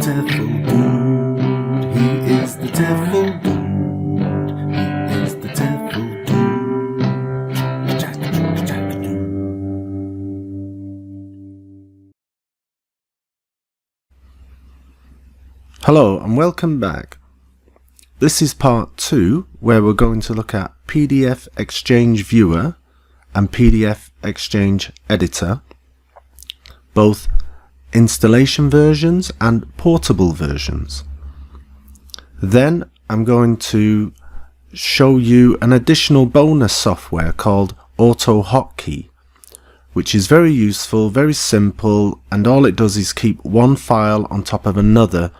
Tefl-Dude. He is the Tefl-Dude. He is the Tefl-Dude. Hello and welcome back. This is part 2 where we're going to look at PDF Xchange Viewer and PDF Xchange Editor, both installation versions and portable versions. Then I'm going to show you an additional bonus software called Autohotkey, which is very useful, very simple, and all it does is keep one file on top of another,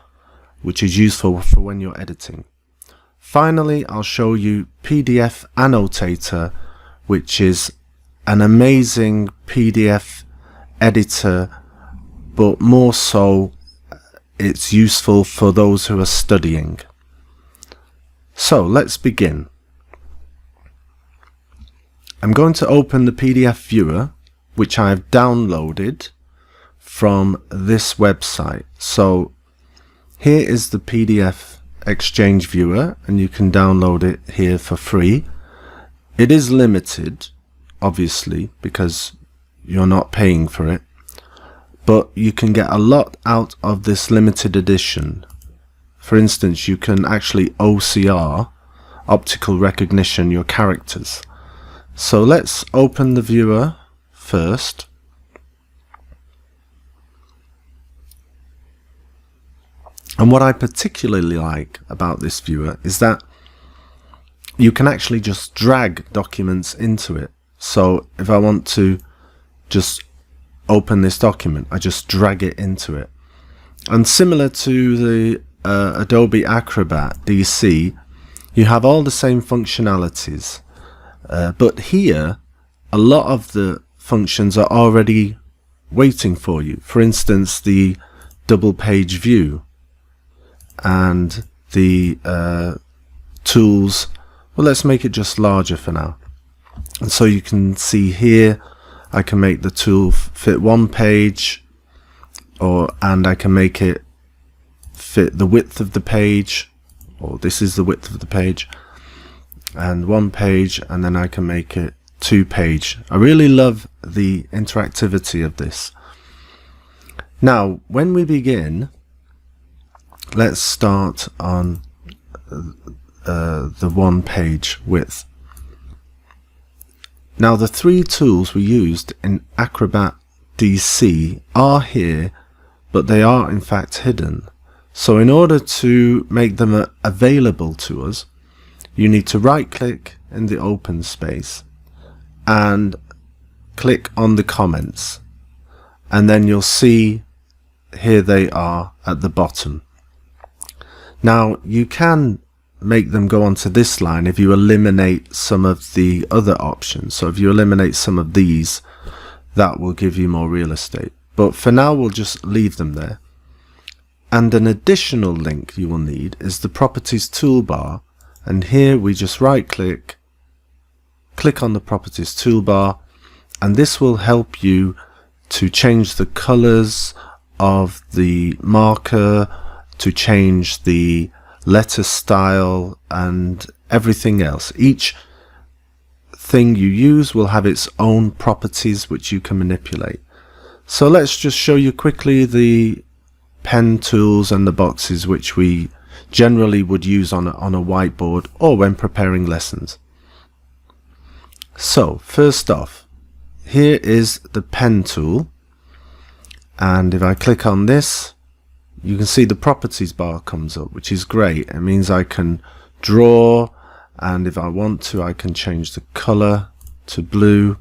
which is useful for when you're editing. Finally, I'll show you PDF Annotator, which is an amazing PDF editor, but more so it's useful for those who are studying. So let's begin. I'm going to open the PDF Viewer, which I've downloaded from this website. So here is the PDF Xchange Viewer, and you can download it here for free. It is limited, obviously, because you're not paying for it, but you can get a lot out of this limited edition. For instance, you can actually OCR, optical recognition, your characters. So let's open the viewer first. And what I particularly like about this viewer is that you can actually just drag documents into it. So if I want to just open this document, I just drag it into it. And similar to the Adobe Acrobat DC, you have all the same functionalities, but here a lot of the functions are already waiting for you. For instance, the double page view and the tools. Well, let's make it just larger for now. And so you can see here I can make the tool fit one page, and I can make it fit the width of the page, or this is the width of the page, and one page, and then I can make it 2 page. I really love the interactivity of this. Now when we begin, let's start on the 1 page width. Now the 3 tools we used in Acrobat DC are here, but they are in fact hidden. So in order to make them available to us, you need to right click in the open space and click on the comments, and then you'll see here they are at the bottom. Now you can make them go onto this line if you eliminate some of the other options. So if you eliminate some of these, that will give you more real estate, but for now we'll just leave them there. And an additional link you will need is the properties toolbar, and here we just right click on the properties toolbar, and this will help you to change the colors of the marker, to change the letter style and everything else. Each thing you use will have its own properties which you can manipulate. So let's just show you quickly the pen tools and the boxes which we generally would use on a whiteboard or when preparing lessons. So first off, here is the pen tool, and if I click on this, you can see the properties bar comes up, which is great. It means I can draw, and if I want to, I can change the color to blue.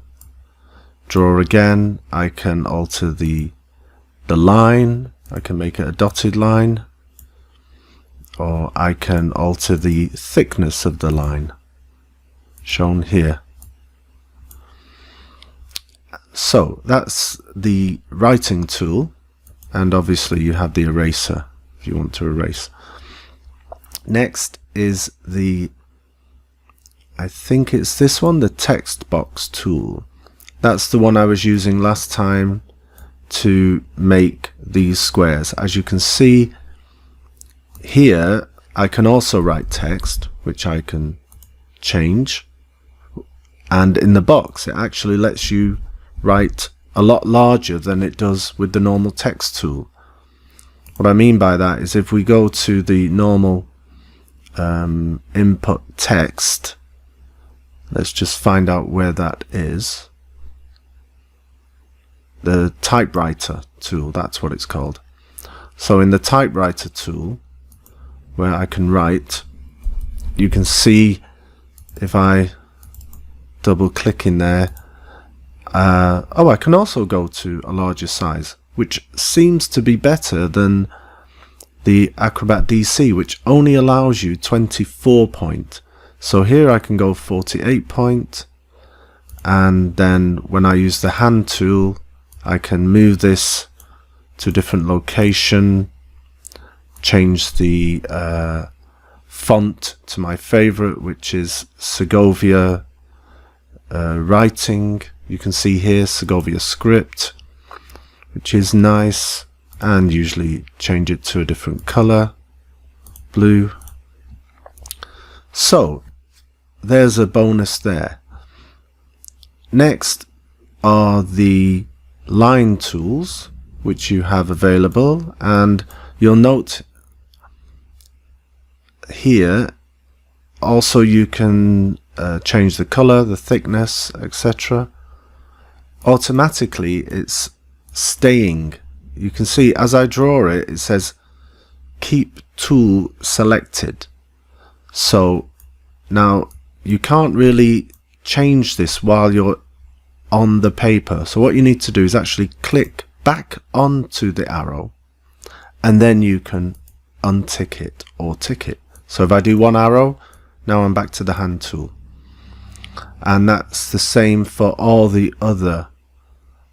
Draw again, I can alter the line, I can make it a dotted line, or I can alter the thickness of the line, shown here. So that's the writing tool, and obviously you have the eraser if you want to erase. Next is the, I think it's this one, the text box tool. That's the one I was using last time to make these squares. As you can see, here I can also write text, which I can change, and in the box it actually lets you write a lot larger than it does with the normal text tool. What I mean by that is if we go to the normal input text, let's just find out where that is. The typewriter tool, that's what it's called. So in the typewriter tool, where I can write, you can see if I double click in there, I can also go to a larger size, which seems to be better than the Acrobat DC, which only allows you 24 point. So here I can go 48 point, and then when I use the hand tool, I can move this to a different location, change the font to my favorite, which is Segovia writing. You can see here Segovia script, which is nice, and usually change it to a different color, blue. So there's a bonus there. Next are the line tools, which you have available, and you'll note here also you can change the color, the thickness, etc. Automatically it's staying. You can see as I draw it, it says keep tool selected. So now you can't really change this while you're on the paper. So what you need to do is actually click back onto the arrow, and then you can untick it or tick it. So if I do one arrow, now I'm back to the hand tool. And that's the same for all the other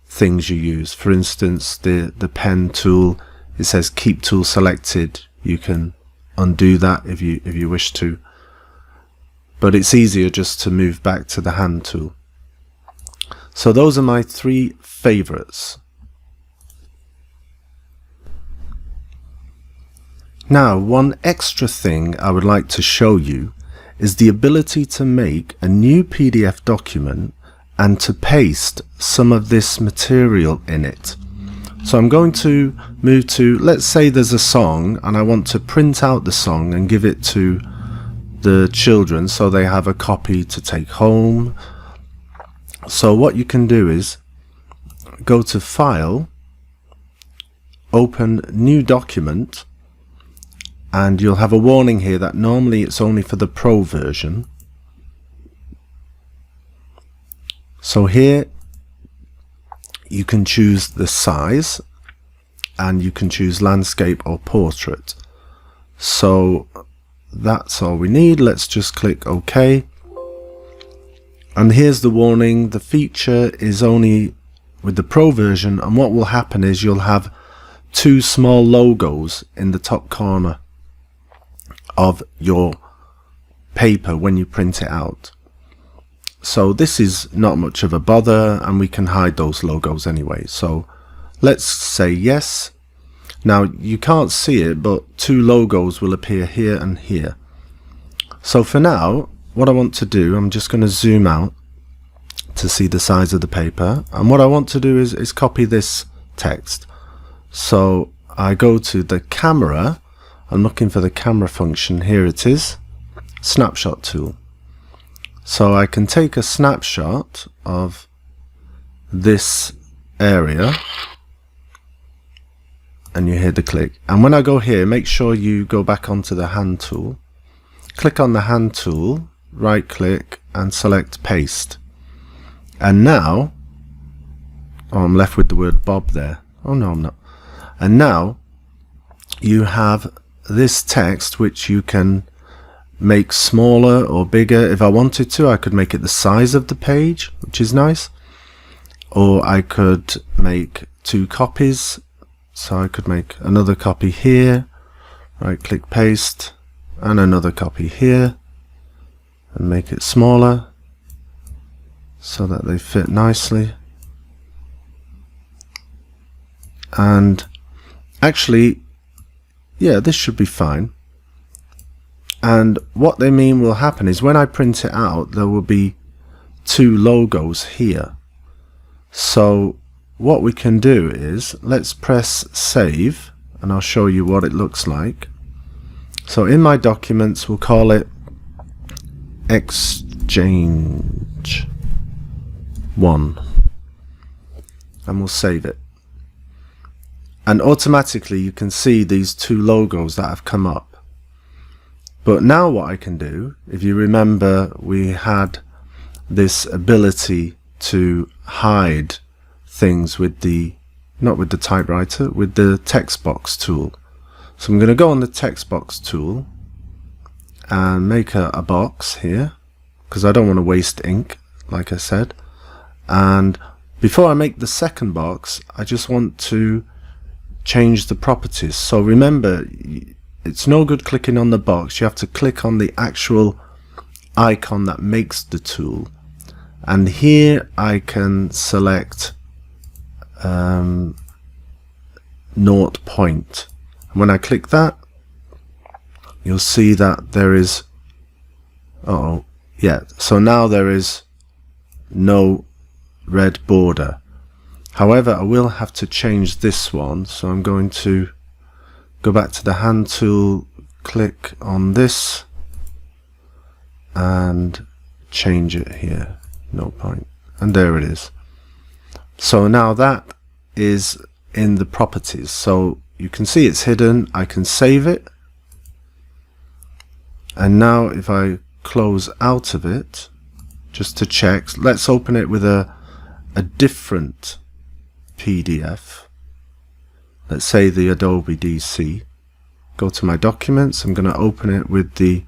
things you use. For instance, the pen tool, it says keep tool selected. You can undo that if you wish to, but it's easier just to move back to the hand tool. So those are my three favorites. Now, one extra thing I would like to show you is the ability to make a new PDF document and to paste some of this material in it. So I'm going to move to, let's say there's a song and I want to print out the song and give it to the children so they have a copy to take home. So what you can do is go to File, open New Document, and you'll have a warning here that normally it's only for the Pro version. So here you can choose the size, and you can choose landscape or portrait. So that's all we need. Let's just click OK. And here's the warning. The feature is only with the Pro version, and what will happen is you'll have two small logos in the top corner of your paper when you print it out. So this is not much of a bother, and we can hide those logos anyway. So let's say yes. Now you can't see it, but two logos will appear here and here. So for now, what I want to do, I'm just going to zoom out to see the size of the paper, and what I want to do is copy this text. So I go to the camera, I'm looking for the camera function, here it is, snapshot tool. So I can take a snapshot of this area, and you hear the click. And when I go here, make sure you go back onto the hand tool, click on the hand tool, right click and select paste. And now, oh, I'm left with the word Bob there. Oh no, I'm not. And now you have this text which you can make smaller or bigger. If I wanted to, I could make it the size of the page, which is nice. Or I could make two copies. So I could make another copy here, right click paste, and another copy here, and make it smaller so that they fit nicely. And actually, yeah, this should be fine. And what they mean will happen is when I print it out, there will be two logos here. So what we can do is, let's press save, and I'll show you what it looks like. So in my documents, we'll call it Xchange 1, and we'll save it. And automatically you can see these two logos that have come up. But now what I can do, if you remember, we had this ability to hide things with the, not with the typewriter, with the text box tool. So I'm going to go on the text box tool and make a box here, because I don't want to waste ink, like I said. And before I make the second box, I just want to change the properties. So remember, it's no good clicking on the box. You have to click on the actual icon that makes the tool. And here I can select 0 point. And when I click that, you'll see that there is, so now there is no red border. However, I will have to change this one, so I'm going to go back to the hand tool, click on this and change it here, 0 point, and there it is. So now that is in the properties, so you can see it's hidden. I can save it, and now if I close out of it just to check, let's open it with a different PDF. Let's say the Adobe DC. Go to my documents. I'm going to open it with the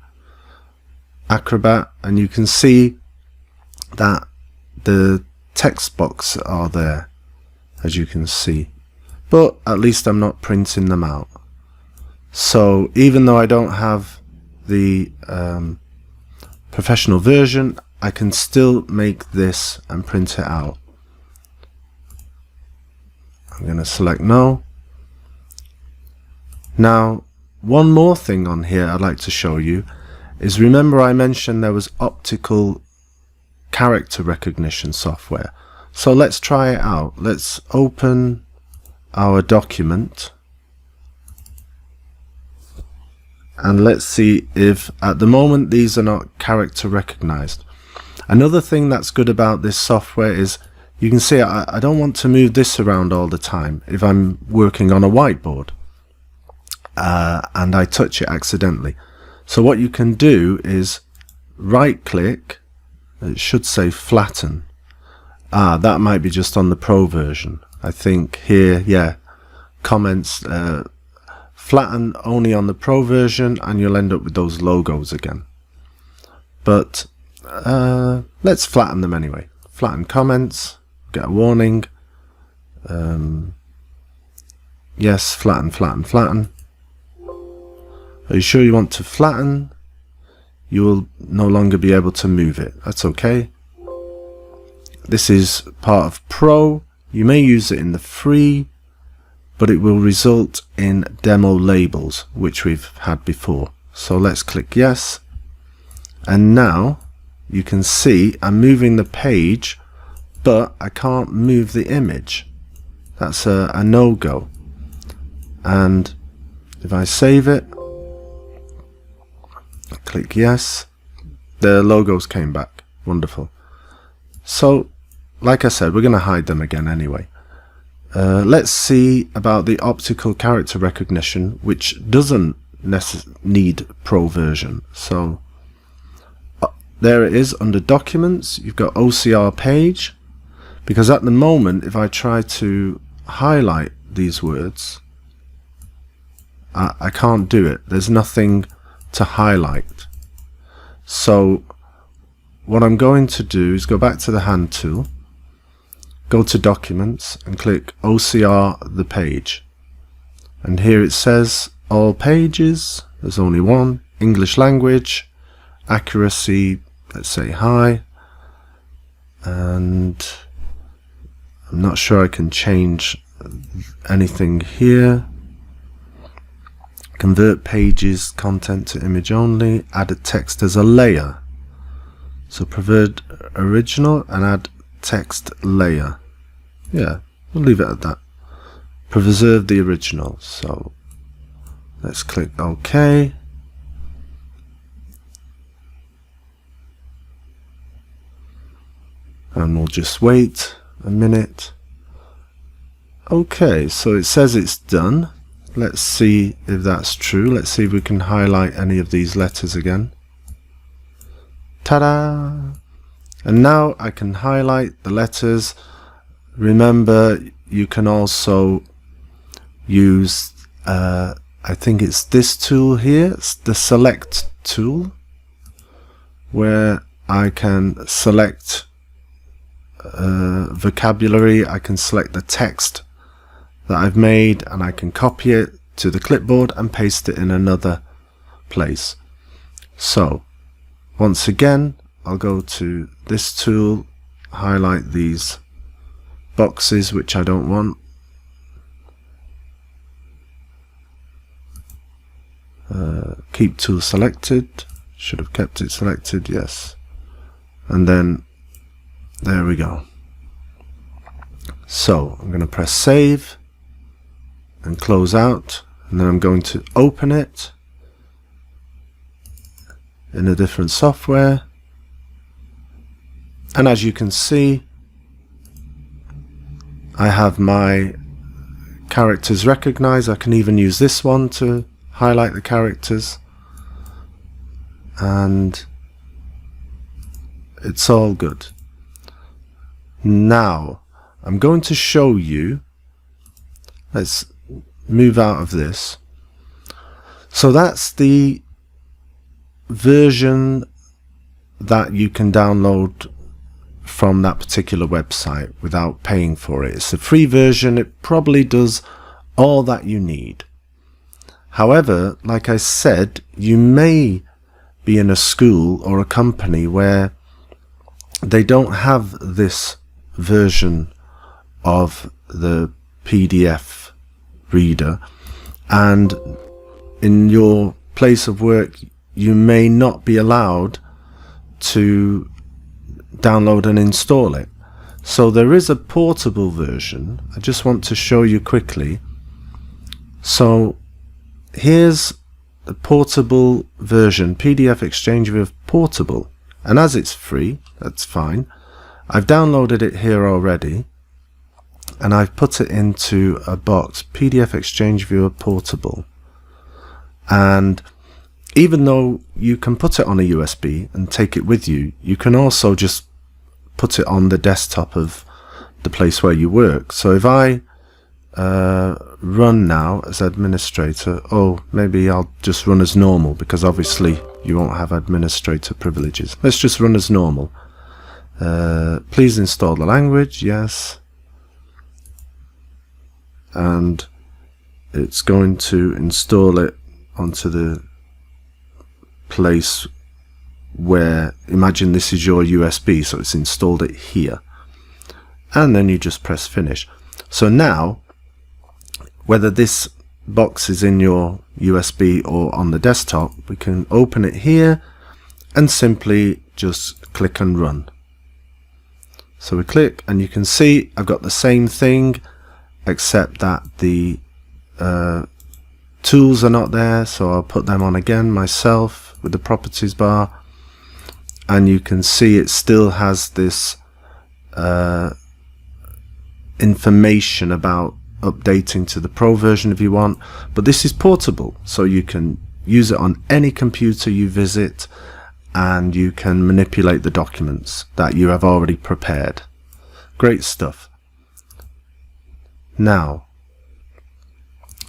Acrobat, and you can see that the text box are there, as you can see, but at least I'm not printing them out. So even though I don't have the professional version, I can still make this and print it out. I'm going to select no. Now, one more thing on here I'd like to show you is, remember I mentioned there was optical character recognition software. So let's try it out. Let's open our document and let's see if at the moment these are not character recognized. Another thing that's good about this software is you can see I don't want to move this around all the time if I'm working on a whiteboard and I touch it accidentally. So what you can do is right click, it should say flatten. That might be just on the Pro version. I think here, yeah, comments, flatten only on the Pro version, and you'll end up with those logos again. But let's flatten them anyway. Flatten comments, get a warning. Yes, flatten, flatten, flatten. Are you sure you want to flatten? You will no longer be able to move it. That's okay. This is part of Pro. You may use it in the free, but it will result in demo labels, which we've had before. So let's click yes. And now you can see I'm moving the page, but I can't move the image. That's a no-go. And if I save it, click yes, the logos came back. Wonderful. So like I said, we're going to hide them again anyway. Let's see about the optical character recognition, which doesn't need Pro version. So there it is under Documents. You've got OCR page, because at the moment if I try to highlight these words, I can't do it. There's nothing to highlight. So what I'm going to do is go back to the hand tool, go to Documents and click OCR the page, and here it says all pages. There's only one. English language, accuracy, let's say high, and I'm not sure I can change anything here. convert pages content to image only, add a text as a layer. So preferred original and add text layer. Yeah, we'll leave it at that. Preserve the original. So let's click OK. And we'll just wait a minute. Okay, so it says it's done. Let's see if that's true. Let's see if we can highlight any of these letters again. Ta-da! And now I can highlight the letters. Remember, you can also use, I think it's this tool here. It's the select tool, where I can select vocabulary. I can select the text that I've made, and I can copy it to the clipboard and paste it in another place. So once again, I'll go to this tool, highlight these boxes which I don't want, keep tool selected, should have kept it selected, yes, and then there we go. So I'm going to press save and close out, and then I'm going to open it in a different software, and as you can see, I have my characters recognized. I can even use this one to highlight the characters, and it's all good. Now I'm going to show you, let's move out of this. So that's the version that you can download from that particular website without paying for it. It's a free version. It probably does all that you need. However, like I said, you may be in a school or a company where they don't have this version of the PDF reader, and in your place of work you may not be allowed to download and install it. So there is a portable version. I just want to show you quickly. So here's the portable version, PDF Xchange Viewer Portable, and as it's free, that's fine. I've downloaded it here already, and I've put it into a box, PDF Xchange Viewer Portable. And even though you can put it on a USB and take it with you, you can also just put it on the desktop of the place where you work. So if I run now as administrator, oh, maybe I'll just run as normal, because obviously you won't have administrator privileges. Let's just run as normal. Please install the language, yes, and it's going to install it onto the place where, imagine this is your USB, so it's installed it here, and then you just press finish. So now, whether this box is in your USB or on the desktop, we can open it here and simply just click and run. So we click, and you can see I've got the same thing, except that the tools are not there, so I'll put them on again myself with the properties bar, and you can see it still has this information about updating to the Pro version if you want, but this is portable, so you can use it on any computer you visit, and you can manipulate the documents that you have already prepared. Great stuff. Now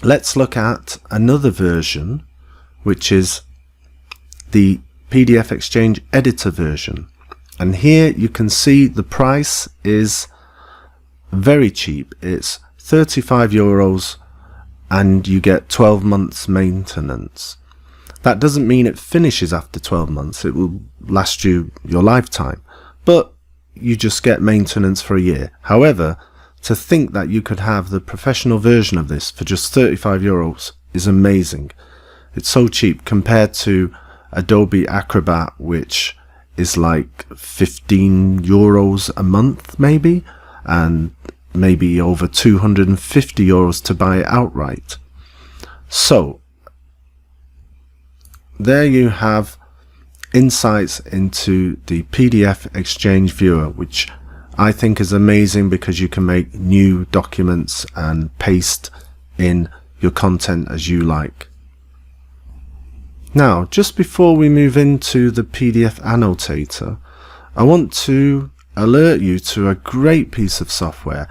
let's look at another version, which is the PDF Xchange Editor version, and here you can see the price is very cheap. It's €35 and you get 12 months maintenance. That doesn't mean it finishes after 12 months. It will last you your lifetime, but you just get maintenance for a year. However, to think that you could have the professional version of this for just €35 is amazing. It's so cheap compared to Adobe Acrobat, which is like €15 a month maybe, and maybe over €250 to buy it outright. So there you have insights into the PDF Xchange Viewer, which I think is amazing because you can make new documents and paste in your content as you like. Now, just before we move into the PDF Annotator, I want to alert you to a great piece of software,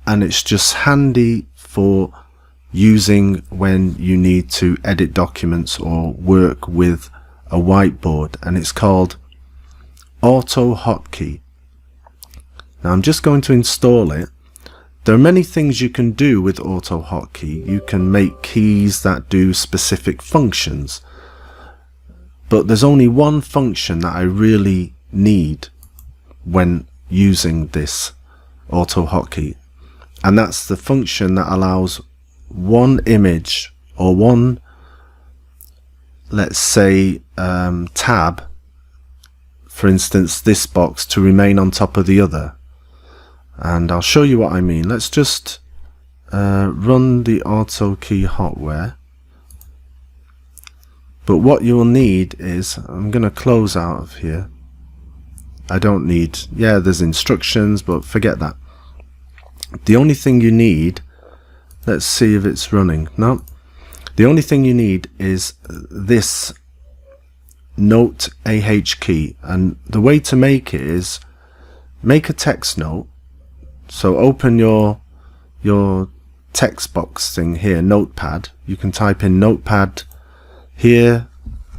and it's just handy for using when you need to edit documents or work with a whiteboard, and it's called Autohotkey. Now I'm just going to install it. There are many things you can do with Autohotkey. You can make keys that do specific functions, but there's only one function that I really need when using this Autohotkey, and that's the function that allows one image or one, let's say, tab, for instance this box, to remain on top of the other. And I'll show you what I mean. Let's just run the Autohotkey hotware. But what you'll need is, I'm going to close out of here. I don't need, yeah, there's instructions, but forget that. The only thing you need, let's see if it's running. No. The only thing you need is this Note AH key, and the way to make it is make a text note. So open your text box thing here, Notepad. You can type in Notepad here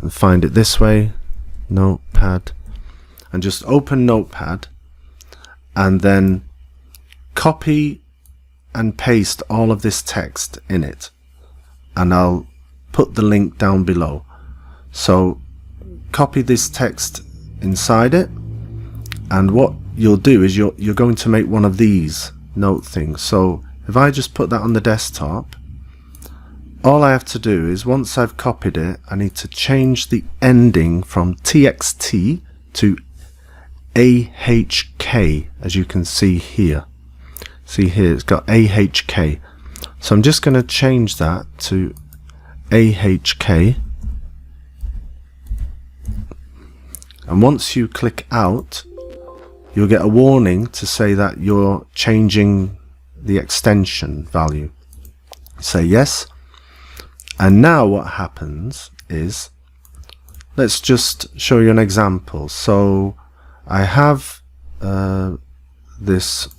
and find it this way, Notepad, and just open Notepad and then copy and paste all of this text in it, and I'll put the link down below. So copy this text inside it, and what you'll do is you're going to make one of these note things. So if I just put that on the desktop, all I have to do is, once I've copied it, I need to change the ending from TXT to AHK, as you can see here. See here, it's got AHK. So I'm just going to change that to AHK. And once you click out, you'll get a warning to say that you're changing the extension value. Say yes. And now what happens is, let's just show you an example. So I have this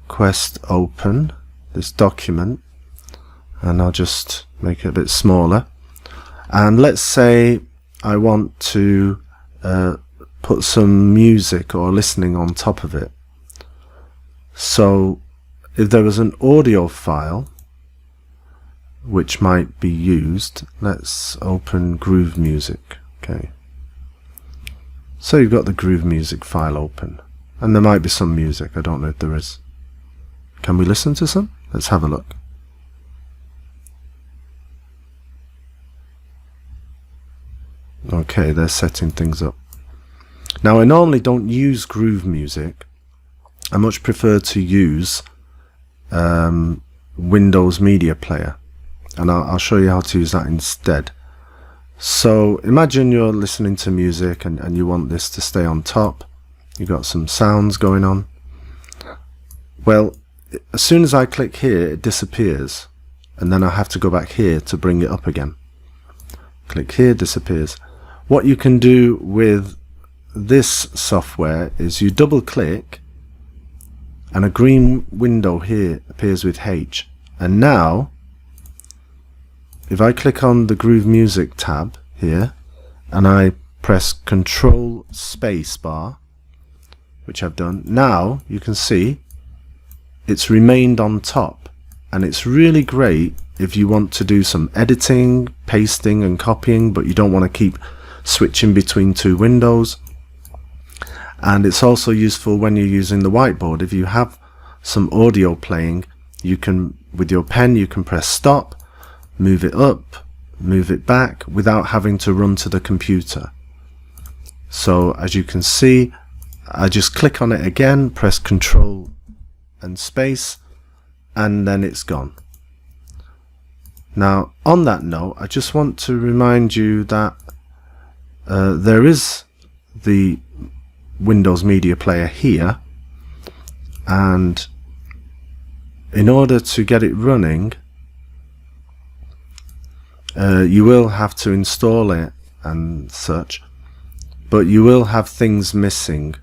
quest open, this document, and I'll just make it a bit smaller. And let's say I want to put some music or listening on top of it. So if there was an audio file which might be used, let's open Groove Music. Okay, so you've got the Groove Music file open, and there might be some music. I don't know if there is. Can we listen to some? Let's have a look. Okay, they're setting things up. Now I normally don't use Groove Music. I much prefer to use Windows Media Player, and I'll show you how to use that instead. So imagine you're listening to music and you want this to stay on top. You've got some sounds going on. Well, as soon as I click here, it disappears, and then I have to go back here to bring it up again. Click here, disappears. What you can do with this software is you double click and a green window here appears with H, and now if I click on the Groove Music tab here and I press Control Space Bar, which I've done, now you can see it's remained on top, and it's really great if you want to do some editing, pasting and copying, but you don't want to keep switching between two windows. And it's also useful when you're using the whiteboard. If you have some audio playing, you can, with your pen, you can press stop, move it up, move it back without having to run to the computer. So as you can see, I just click on it again, press Control and space, and then it's gone. Now on that note, I just want to remind you that there is the Windows Media Player here, and in order to get it running, you will have to install it and such, but you will have things missing.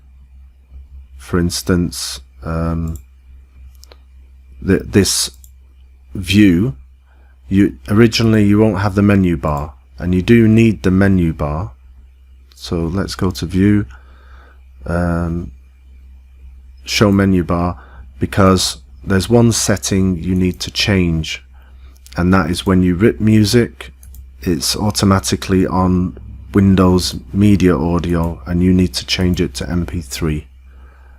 For instance, this view, originally you won't have the menu bar, and you do need the menu bar. So let's go to View, Show Menu Bar, because there's one setting you need to change, and that is when you rip music, it's automatically on Windows Media Audio, and you need to change it to MP3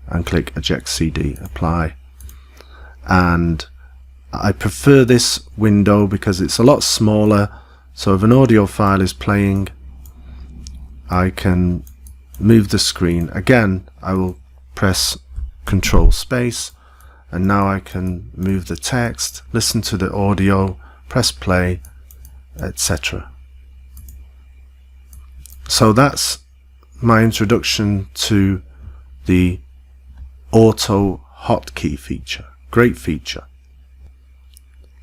and click Eject CD, Apply. And I prefer this window because it's a lot smaller, so if an audio file is playing, I can move the screen. Again, I will press Control Space, and now I can move the text, listen to the audio, press play, etc. So that's my introduction to the Autohotkey feature. Great feature.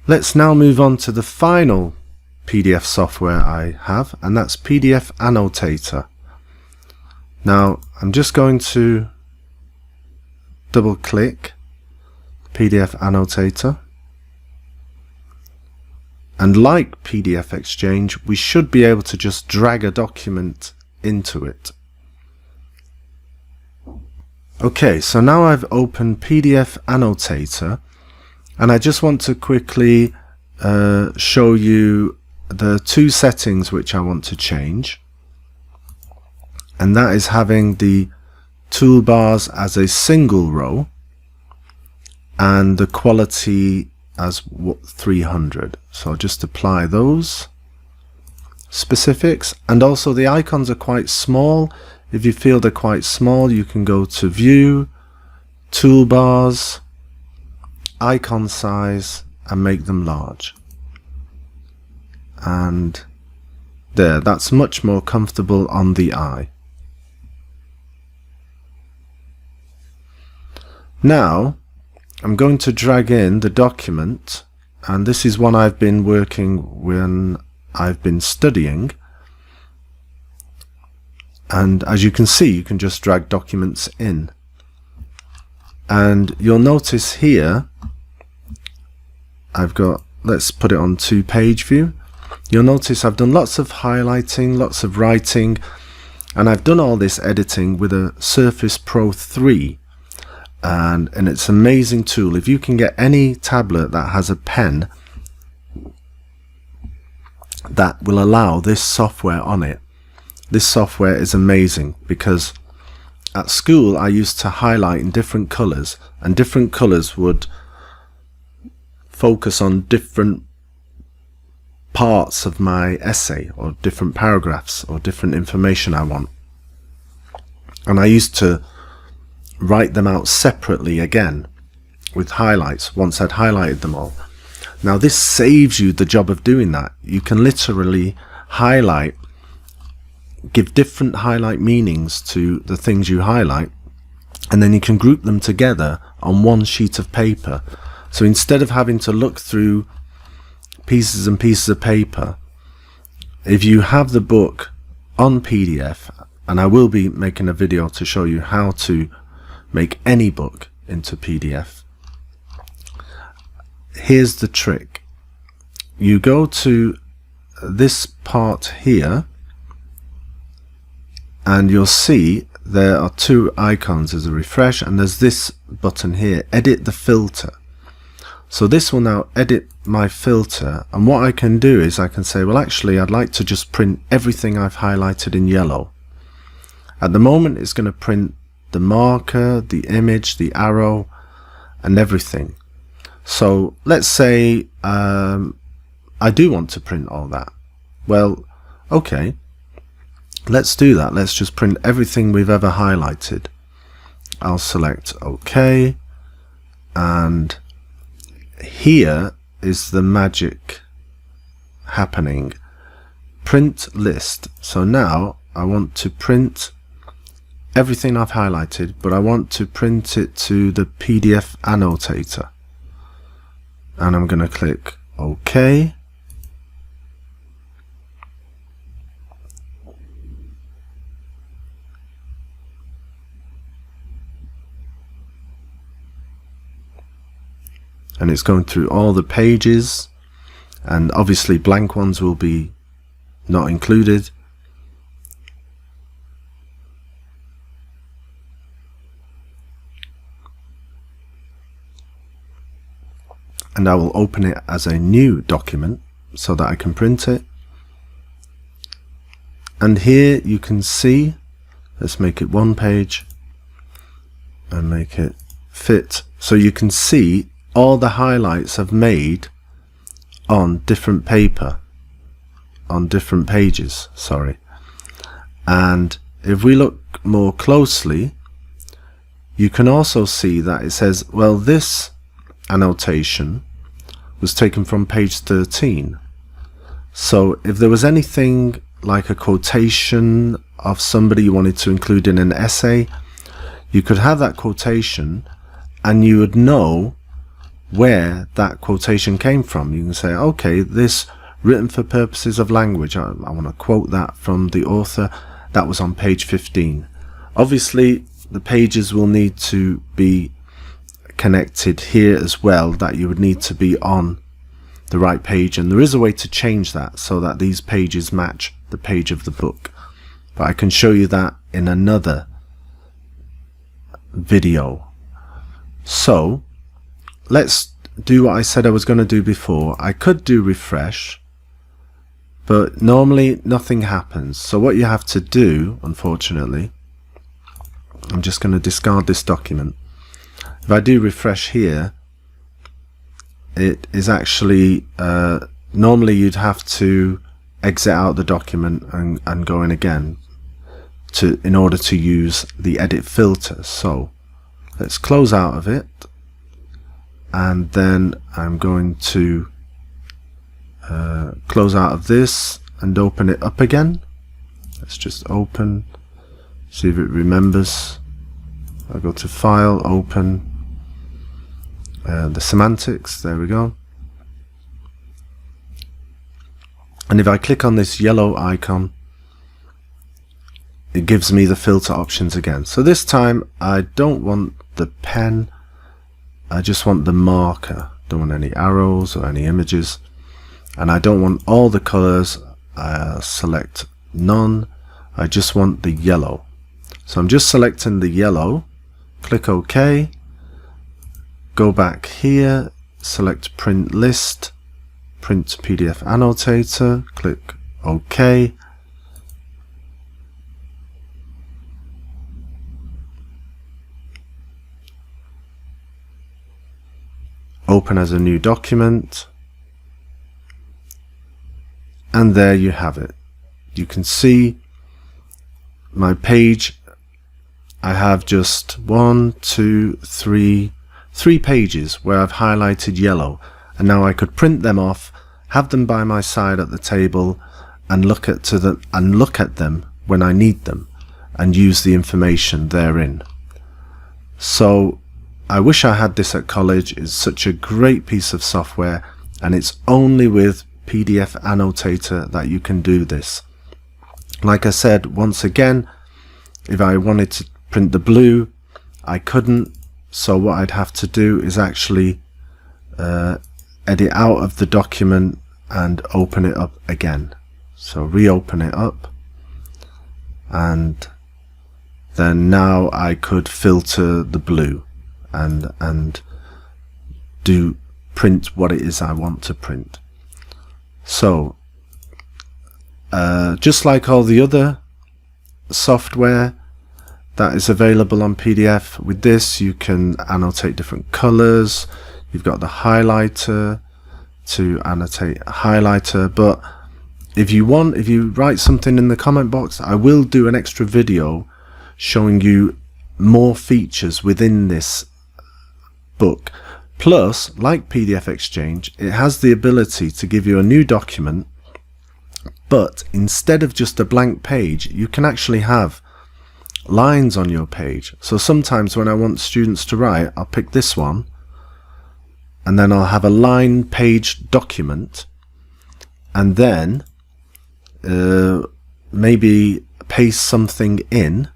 Let's now move on to the final PDF software I have, and that's PDF Annotator. Now I'm just going to double click PDF Annotator, and like PDF Exchange, we should be able to just drag a document into it. Okay, so now I've opened PDF Annotator, and I just want to quickly show you the two settings which I want to change, and that is having the toolbars as a single row and the quality as 300. So I'll just apply those specifics, and also the icons are quite small. If you feel they're quite small, you can go to View, Toolbars, Icon Size, and make them large. And there, that's much more comfortable on the eye. Now I'm going to drag in the document, and this is one I've been working when I've been studying, and as you can see, you can just drag documents in, and you'll notice here I've got, let's put it on 2-page view. You'll notice I've done lots of highlighting, lots of writing, and I've done all this editing with a Surface Pro 3. And it's an amazing tool. If you can get any tablet that has a pen that will allow this software on it, this software is amazing, because at school I used to highlight in different colors, and different colors would focus on different parts of my essay, or different paragraphs, or different information I want, and I used to write them out separately again with highlights once I'd highlighted them all. Now this saves you the job of doing that. You can literally highlight, give different highlight meanings to the things you highlight, and then you can group them together on one sheet of paper. So instead of having to look through pieces and pieces of paper, if you have the book on PDF, and I will be making a video to show you how to make any book into PDF. Here's the trick. You go to this part here, and you'll see there are two icons. There's a refresh, and there's this button here, edit the filter. So this will now edit my filter, and what I can do is I can say, well, actually I'd like to just print everything I've highlighted in yellow. At the moment it's going to print the marker, the image, the arrow, and everything. So let's say I do want to print all that. Well, okay, let's do that. Let's just print everything we've ever highlighted. I'll select OK, and here is the magic happening. Print list. So now I want to print everything I've highlighted, but I want to print it to the PDF Annotator. And I'm going to click OK. And it's going through all the pages, and obviously blank ones will be not included. And I will open it as a new document so that I can print it. And here you can see, let's make it one page and make it fit, so you can see all the highlights I've made on different paper, on different pages, sorry. And if we look more closely, you can also see that it says, well, this annotation was taken from page 13. So if there was anything like a quotation of somebody you wanted to include in an essay, you could have that quotation and you would know where that quotation came from. You can say, okay, this written for purposes of language, I want to quote that from the author, that was on page 15. Obviously the pages will need to be connected here as well, that you would need to be on the right page, and there is a way to change that so that these pages match the page of the book, but I can show you that in another video. So let's do what I said I was going to do before. I could do refresh, but normally nothing happens. So what you have to do, unfortunately, I'm just going to discard this document. If I do refresh here, it is actually normally you'd have to exit out the document and go in again in order to use the edit filter. So let's close out of it, and then I'm going to close out of this and open it up again. Let's just open, see if it remembers. I'll go to File, Open, the semantics, there we go. And if I click on this yellow icon, it gives me the filter options again. So this time I don't want the pen, I just want the marker. Don't want any arrows or any images, and I don't want all the colors. I'll select none. I just want the yellow. So I'm just selecting the yellow, click OK, go back here, select print list, print PDF Annotator, click OK. Open as a new document, and there you have it. You can see my page. I have just three pages where I've highlighted yellow, and now I could print them off, have them by my side at the table, and look at them when I need them, and use the information therein. So I wish I had this at college. It's such a great piece of software, and it's only with PDF Annotator that you can do this. Like I said, once again, if I wanted to print the blue, I couldn't, so what I'd have to do is actually edit out of the document and open it up again. So reopen it up, and then now I could filter the blue and do print what it is I want to print. So just like all the other software that is available on PDF, with this you can annotate different colors. You've got the highlighter to annotate a highlighter, but if you write something in the comment box, I will do an extra video showing you more features within this book. Plus, like PDF Exchange, it has the ability to give you a new document, but instead of just a blank page, you can actually have lines on your page. So sometimes when I want students to write, I'll pick this one, and then I'll have a line page document, and then maybe paste something in,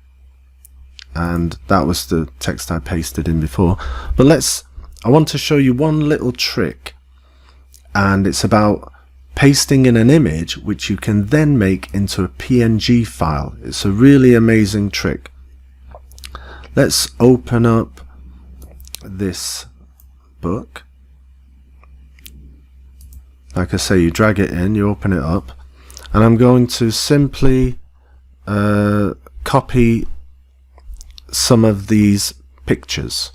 and that was the text I pasted in before. But I want to show you one little trick, and it's about pasting in an image which you can then make into a PNG file. It's a really amazing trick. Let's open up this book. Like I say, you drag it in, you open it up, and I'm going to simply copy some of these pictures.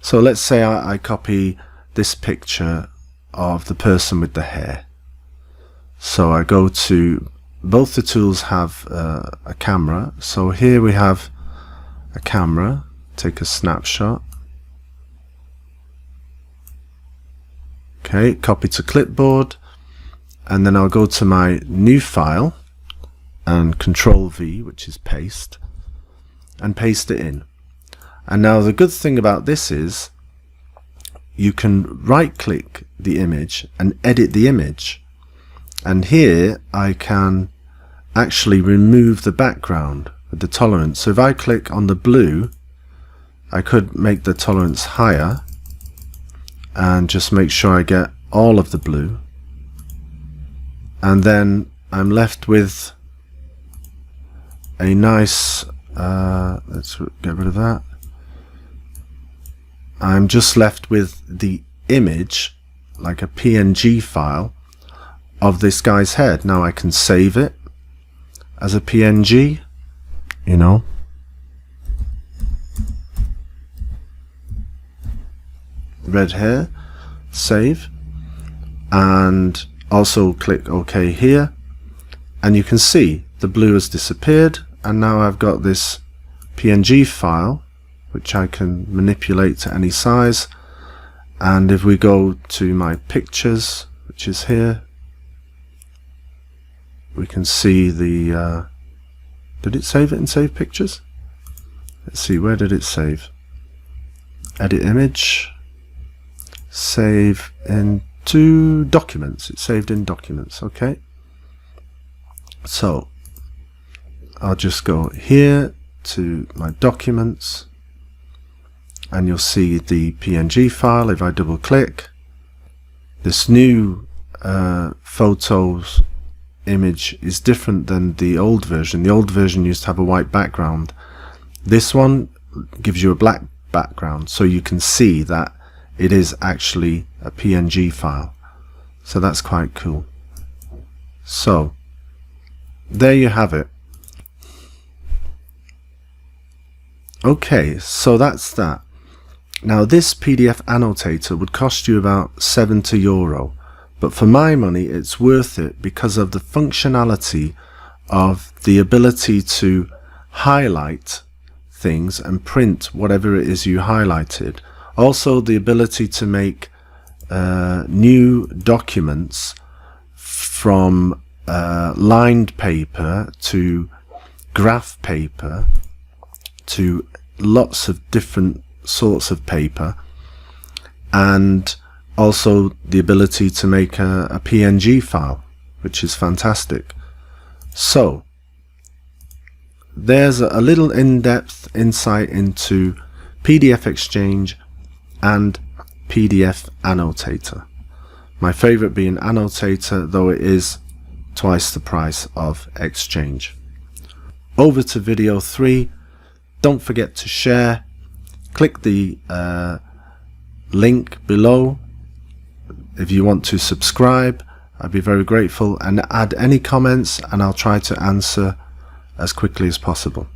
So let's say I copy this picture of the person with the hair. So I go to, both the tools have a camera. So here we have a camera, take a snapshot. Okay, copy to clipboard, and then I'll go to my new file and Control V, which is paste, and paste it in. And now the good thing about this is you can right click the image and edit the image. And here I can actually remove the background with the tolerance. So if I click on the blue, I could make the tolerance higher and just make sure I get all of the blue. And then I'm left with a nice, let's get rid of that. I'm just left with the image, like a PNG file, of this guy's head. Now I can save it as a PNG, you know. Red hair, save, and also click OK here, and you can see the blue has disappeared, and now I've got this PNG file which I can manipulate to any size. And if we go to my pictures, which is here, we can see the did it save it in Save Pictures? Let's see, where did it save? Edit image, save into documents. It's saved in documents. Okay, so I'll just go here to my documents, and you'll see the PNG file. If I double click, this new photos image is different than the old version. The old version used to have a white background. This one gives you a black background, so you can see that it is actually a PNG file. So that's quite cool. So there you have it. Okay, so that's that. Now this PDF annotator would cost you about €70, but for my money it's worth it because of the functionality of the ability to highlight things and print whatever it is you highlighted. Also the ability to make new documents from lined paper to graph paper to lots of different sorts of paper, and also the ability to make a PNG file, which is fantastic. So there's a little in-depth insight into PDF Exchange and PDF Annotator. My favorite being Annotator, though it is twice the price of Exchange. Over to video 3. Don't forget to share. Click the link below if you want to subscribe. I'd be very grateful, and add any comments and I'll try to answer as quickly as possible.